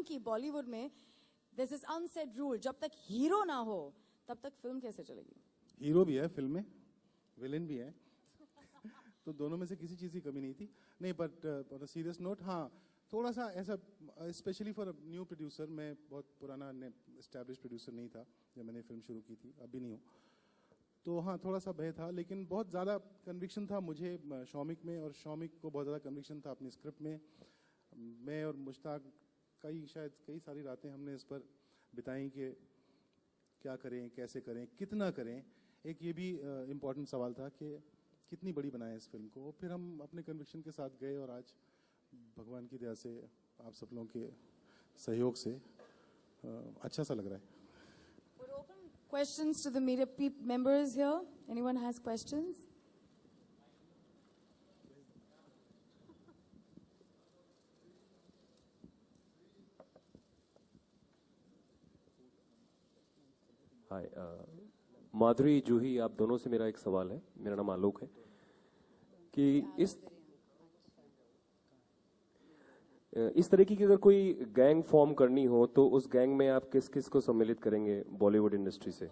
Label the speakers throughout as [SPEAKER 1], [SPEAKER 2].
[SPEAKER 1] क्योंकि बॉलीवुड में this is unsaid rule, जब तक हीरो ना हो तब तक फिल्म कैसे चलेगी?
[SPEAKER 2] हीरो भी है फिल्म में, विलेन भी है तो दोनों में से किसी चीज़ की कमी नहीं थी। नहीं, but on a serious note, हाँ थोड़ा सा ऐसा, स्पेशली फॉर न्यू प्रोड्यूसर, मैं बहुत पुराना एस्टैब्लिश प्रोड्यूसर नहीं था जब मैंने फिल्म शुरू की थी, अभी नहीं हूँ, तो हाँ थोड़ा सा भय था, लेकिन बहुत ज़्यादा कन्विक्शन था मुझे शौमिक में, और शौमिक को बहुत ज़्यादा कन्विक्शन था अपनी स्क्रिप्ट में। मैं और मुश्ताक कई सारी रातें हमने इस पर बिताई कि क्या करें, कैसे करें, कितना करें। एक ये भी इम्पोर्टेंट सवाल था कि कितनी बड़ी बनाएं इस फिल्म को। फिर हम अपने कन्विक्शन के साथ गए, और आज भगवान की दया से, आप सब लोगों के सहयोग से अच्छा सा लग रहा है।
[SPEAKER 1] We're open questions to the media members here. Anyone has questions?
[SPEAKER 3] हाय, माधुरी, जूही, आप दोनों से मेरा एक सवाल है। मेरा नाम आलोक है कि इस तरीके की अगर कोई गैंग फॉर्म करनी हो तो उस गैंग में आप किस किस को सम्मिलित करेंगे बॉलीवुड इंडस्ट्री से?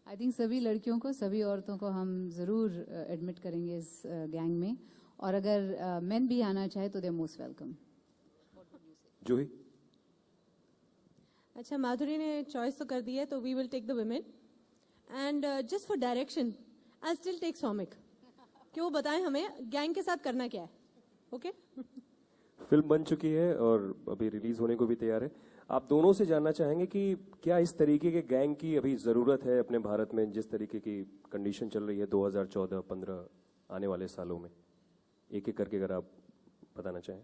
[SPEAKER 4] आई थिंक सभी लड़कियों को, सभी औरतों को हम ज़रूर एडमिट करेंगे इस गैंग में, और अगर मेन भी आना चाहे तो दे मोस्ट वेलकम।
[SPEAKER 3] जूही?
[SPEAKER 5] अच्छा, माधुरी ने चॉइस तो कर दी है, तो we will take the women, and just for direction I still take Soumik, कि वो बताएं हमें गैंग के साथ करना क्या है। ओके?
[SPEAKER 3] फिल्म बन चुकी है और अभी रिलीज होने को भी तैयार है। आप दोनों से जानना चाहेंगे कि क्या इस तरीके के गैंग की अभी जरूरत है अपने भारत में, जिस तरीके की कंडीशन चल रही है 2014-15 आने वाले सालों में? एक एक करके अगर आप बताना चाहें।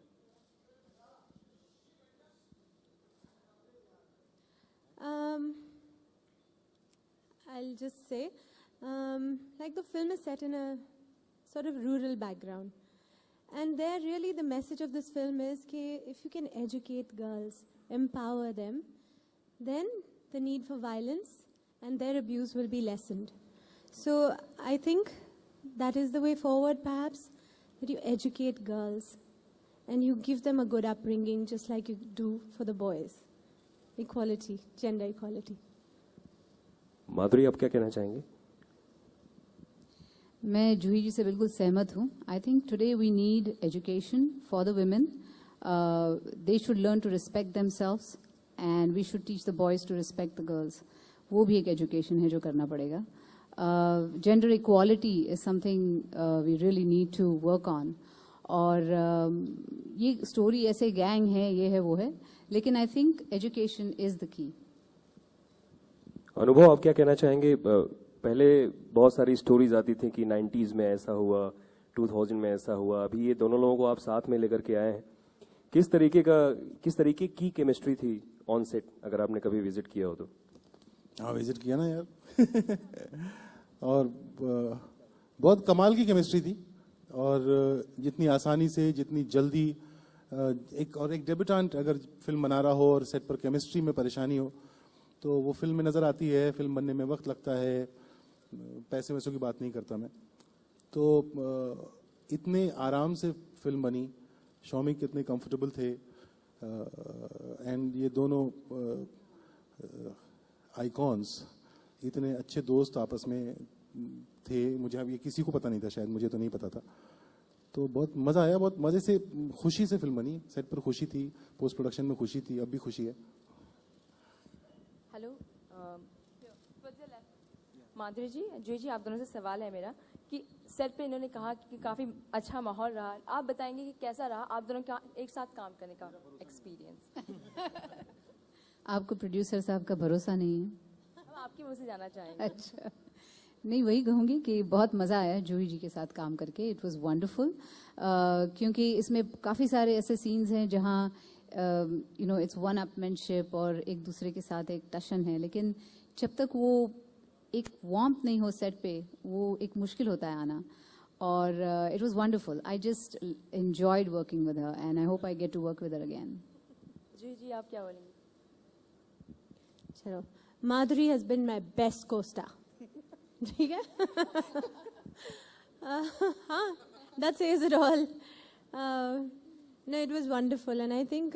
[SPEAKER 5] I'll just say, like the film is set in a sort of rural background, and there really the message of this film is that if you can educate girls, empower them, then the need for violence and their abuse will be lessened. So I think that is the way forward, perhaps, that you educate girls and you give them a good upbringing just like you do for the boys. Equality, gender equality.
[SPEAKER 3] माधुरी, आप क्या कहना चाहेंगे?
[SPEAKER 4] मैं जूही जी से बिल्कुल सहमत हूँ। I think today we need education for the women. They should learn to respect themselves and we should teach the boys to respect the girls. वो भी एक एजुकेशन है जो करना पड़ेगा। Gender equality is something we really need to work on. और ये story ऐसे गैंग है, ये है वो है, लेकिन I think education is the key.
[SPEAKER 3] अनुभव, आप क्या कहना चाहेंगे? पहले बहुत सारी स्टोरीज आती थी कि 90s में ऐसा हुआ, 2000 में ऐसा हुआ, अभी ये दोनों लोगों को आप साथ में लेकर के आए हैं। किस तरीके की केमिस्ट्री थी ऑन सेट, अगर आपने कभी विजिट किया हो तो?
[SPEAKER 2] हाँ, विजिट किया ना यार और बहुत कमाल की केमिस्ट्री थी, और जितनी आसानी से, जितनी जल्दी, एक डेब्यूटेंट अगर फिल्म बना रहा हो और सेट पर केमिस्ट्री में परेशानी हो तो वो फिल्म में नज़र आती है। फिल्म बनने में वक्त लगता है, पैसे वैसों की बात नहीं करता मैं, तो इतने आराम से फिल्म बनी। शौमिक कितने कंफर्टेबल थे, एंड ये दोनों आइकॉन्स इतने अच्छे दोस्त आपस में थे। मुझे अब ये किसी को पता नहीं था, शायद मुझे तो नहीं पता था। तो बहुत मज़ा आया, बहुत मज़े से, खुशी से फिल्म बनी। सेट पर खुशी थी, पोस्ट प्रोडक्शन में खुशी थी, अब भी खुशी है।
[SPEAKER 6] हेलो माधुरी जी, जूही जी, आप दोनों से सवाल है मेरा कि सेट पे इन्होंने कहा कि काफ़ी अच्छा माहौल रहा। आप बताएंगे कि कैसा रहा आप दोनों का एक साथ काम करने का एक्सपीरियंस?
[SPEAKER 4] आपको प्रोड्यूसर साहब का भरोसा नहीं है?
[SPEAKER 6] हम आपके मुंह से जाना चाहेंगे।
[SPEAKER 4] अच्छा, नहीं, वही कहूँगी कि बहुत मज़ा आया जूही जी के साथ काम करके। इट वाज वंडरफुल, क्योंकि इसमें काफ़ी सारे ऐसे सीन्स हैं जहाँ you know it's one upmanship और एक दूसरे के साथ एक टशन है, लेकिन जब तक वो एक वार्मथ नहीं हो सेट पे, वो एक मुश्किल होता है आना। और it was wonderful. I just enjoyed working with her and I hope I get to work with her again.
[SPEAKER 6] Juhi ji, आप क्या बोलेंगे?
[SPEAKER 5] चलो, Madhuri has been my best co-star. ठीक है? हाँ, that says it all. No, it was wonderful, and I think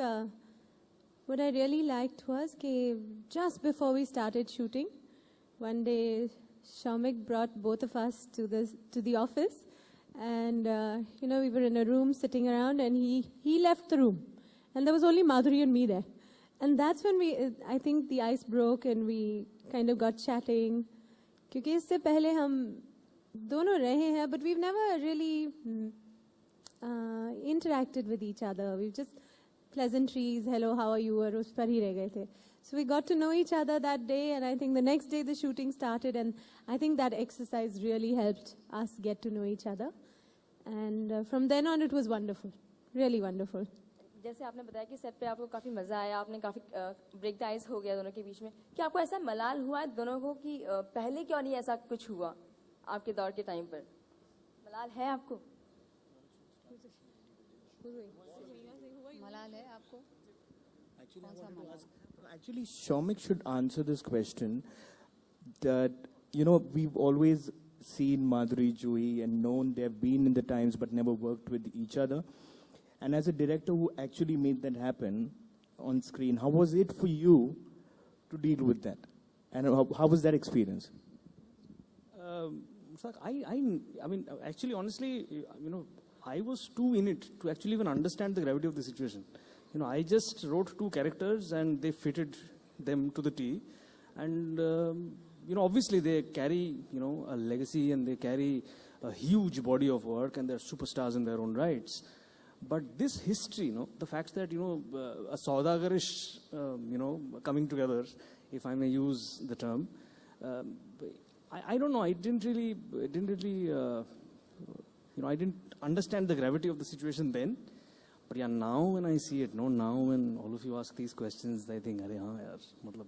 [SPEAKER 5] what I really liked was that just before we started shooting, one day Shamik brought both of us to the office, and we were in a room sitting around, and he left the room, and there was only Madhuri and me there, and that's when I think the ice broke, and we kind of got chatting. क्योंकि इससे पहले हम दोनों रहे हैं, but we've never really interacted with each other. We've just pleasantries, hello, how are you, और उस पर ही रह गए थे. So we got to know each other that day, and I think the next day the shooting started, and I think that exercise really helped us get to know each other. And from then on, it was wonderful, really wonderful.
[SPEAKER 6] जैसे आपने बताया कि set पे आपको काफ़ी मज़ा आया, आपने काफ़ी ब्रेक द आइस हो गया दोनों के बीच में. क्या आपको ऐसा मलाल हुआ है दोनों को कि पहले क्यों नहीं ऐसा कुछ हुआ आपके दौर के टाइम पर? मलाल है आपको?
[SPEAKER 4] मलाल है आपको?
[SPEAKER 7] Actually, Shamik should answer this question. That we've always seen Madhuri, Juhi, and known they've been in the times, but never worked with each other. And as a director who actually made that happen on screen, how was it for you to deal with that? And how was that experience?
[SPEAKER 8] I mean, actually, honestly, I was too in it to actually even understand the gravity of the situation. I just wrote two characters and they fitted them to the T. And, obviously they carry, a legacy and they carry a huge body of work and they're superstars in their own rights. But this history, the fact that, a Saudagarish, coming together, if I may use the term, I don't know, I didn't really, I didn't understand the gravity of the situation then. But yeah, now when I see it, now when all of you ask these questions, I think, अरे हाँ यार, मतलब.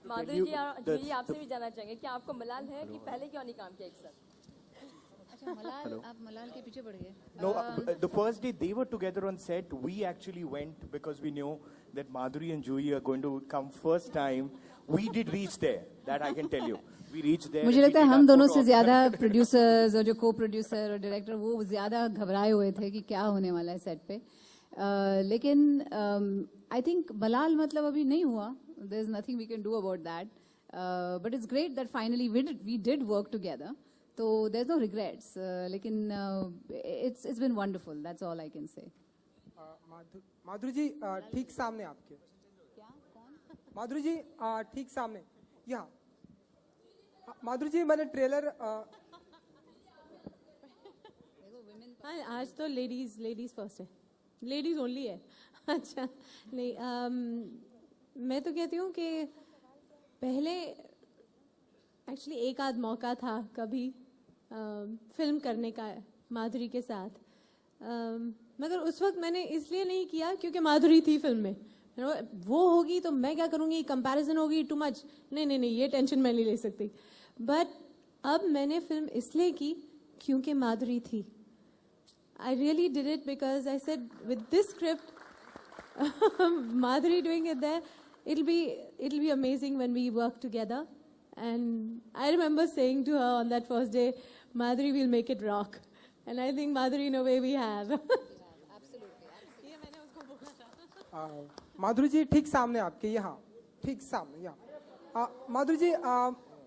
[SPEAKER 6] माधुरी जी जुही आपसे भी जानना चाहेंगे कि आपको मलाल है कि पहले क्यों नहीं काम किया एक साथ?
[SPEAKER 4] अच्छा मलाल, आप मलाल के पीछे पड़ गए.
[SPEAKER 9] No, the first day they were together on set, we actually went because we knew that Madhuri and Juhi are going to come first time. We did reach there, that I can tell you. We reached there.
[SPEAKER 4] मुझे लगता है हम दोनों से ज्यादा producers और जो को प्रोड्यूसर और डायरेक्टर वो ज्यादा घबराए हुए थे कि क्या होने वाला है सेट पे. लेकिन आई थिंक मलाल मतलब अभी नहीं हुआ. There is nothing we can do about that. But it's great that finally we did work together. तो देयर इज नो रिग्रेट्स. लेकिन it's been wonderful. That's all I can say.
[SPEAKER 10] Madhuri जी ठीक सामने आपके.
[SPEAKER 4] क्या कौन?
[SPEAKER 10] माधुरी जी ठीक सामने. यहाँ माधुरी जी मैंने ट्रेलर
[SPEAKER 5] आज तो लेडीज फर्स्ट है, लेडीज ओनली है. अच्छा नहीं, मैं तो कहती हूँ कि पहले एक्चुअली एक आध मौका था कभी फिल्म करने का माधुरी के साथ, मगर उस वक्त मैंने इसलिए नहीं किया क्योंकि माधुरी थी फिल्म में. वो होगी तो मैं क्या करूँगी, कंपैरिजन होगी टू मच. नहीं, ये टेंशन मैं नहीं ले सकती. बट अब मैंने फिल्म इसलिए की क्योंकि माधुरी थी. I really did it because I said with this script, Madhuri doing it there, it'll be amazing when we work together. And I remember saying to her on that first day, Madhuri will make it rock. And I think Madhuri in a way we have.
[SPEAKER 4] Absolutely.
[SPEAKER 10] माधुरी जी ठीक सामने आपके, यहाँ ठीक सामने. यहाँ माधुरी जी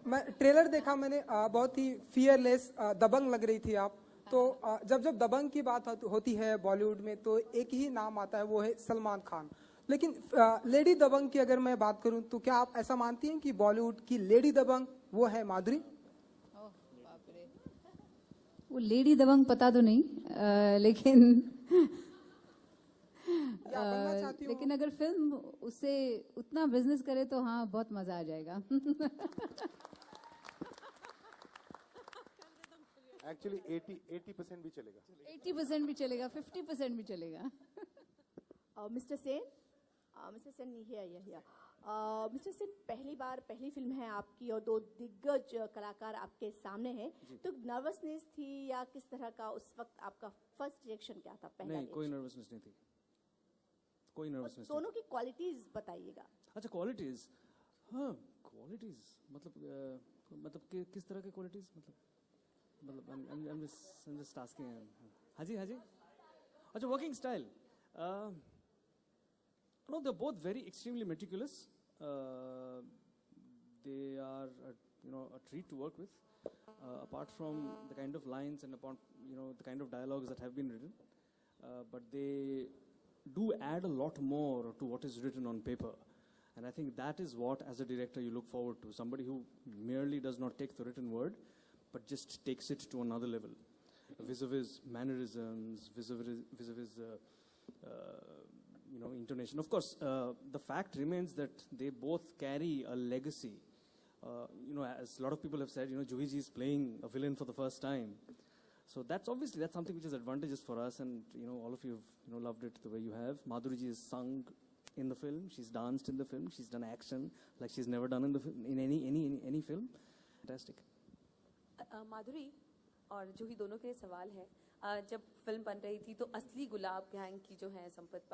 [SPEAKER 10] मैं trailer देखा मैंने, बहुत ही फियरलेस दबंग लग रही थी आप. तो जब दबंग की बात होती है बॉलीवुड में तो एक ही नाम आता है, वो है सलमान खान. लेकिन लेडी दबंग की अगर मैं बात करूं तो क्या आप ऐसा मानती हैं कि बॉलीवुड की लेडी दबंग वो है माधुरी?
[SPEAKER 4] वो लेडी दबंग पता तो नहीं, लेकिन लेकिन अगर फिल्म उससे उतना बिजनेस करे तो हाँ बहुत मजा आ जाएगा.
[SPEAKER 2] एक्चुअली 80% भी चलेगा.
[SPEAKER 4] 80% भी चलेगा, 50% भी चलेगा.
[SPEAKER 11] Mister Sen here. Mister Sen पहली फिल्म है आपकी और दो दिग्गज कलाकार आपके सामने हैं, तो नर्वसनेस थी या किस तरह का उस वक्त आपका फर्स्ट रिएक्शन क्या था? पहला
[SPEAKER 8] नहीं, कोई नर्वसनेस नहीं थी. कोई नर्वसनेस.
[SPEAKER 11] दोनों की क्वालिटीज बताइएगा.
[SPEAKER 8] अच्छा क्वालिटीज. हाँ क्वालिटीज मतलब किस तरह की क्वालिटीज? मतलब I'm just asking. हाँ जी. अच्छा working style. No, they're both very extremely meticulous. They are, a treat to work with. Apart from the kind of lines and upon, the kind of dialogues that have been written, but they do add a lot more to what is written on paper. And I think that is what, as a director, you look forward to. Somebody who merely does not take the written word, but just takes it to another level. Vis-a-vis mannerisms, vis-a-vis intonation. Of course, the fact remains that they both carry a legacy. As a lot of people have said, Juhi ji is playing a villain for the first time. So that's something which is advantageous for us, and all of you have loved it the way you have. Madhuri ji has sung in the film, she's danced in the film, she's done action like she's never done in the film, in any film. Fantastic.
[SPEAKER 12] माधुरी और जूही दोनों के लिए सवाल है, जब film बन रही थी तो असली गुलाब गैंग की जो है संपत